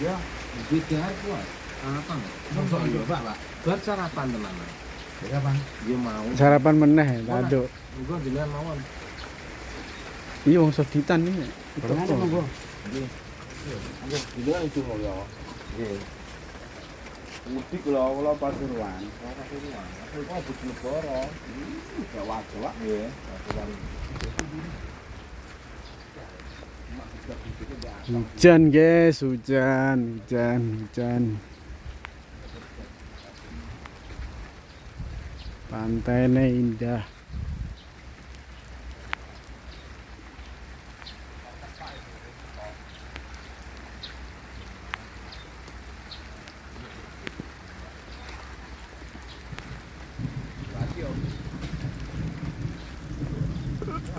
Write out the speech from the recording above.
Ya, beda kuat. Sarapan. Mosok yo, Pak. Bar sarapan tenan. Sarapan. Yo mau. Sarapan meneh taduk. Engko jenengan mawon. Iya wong soditan iki. Pernah ada monggo. Nggih. Nggih, jenengan itu mulya. Nggih. Mudik kula Pasuruan. Pasuruan. Kok Bojonegoro. Jawa-Jawa nggih. Hujan guys, hujan. Pantainya indah.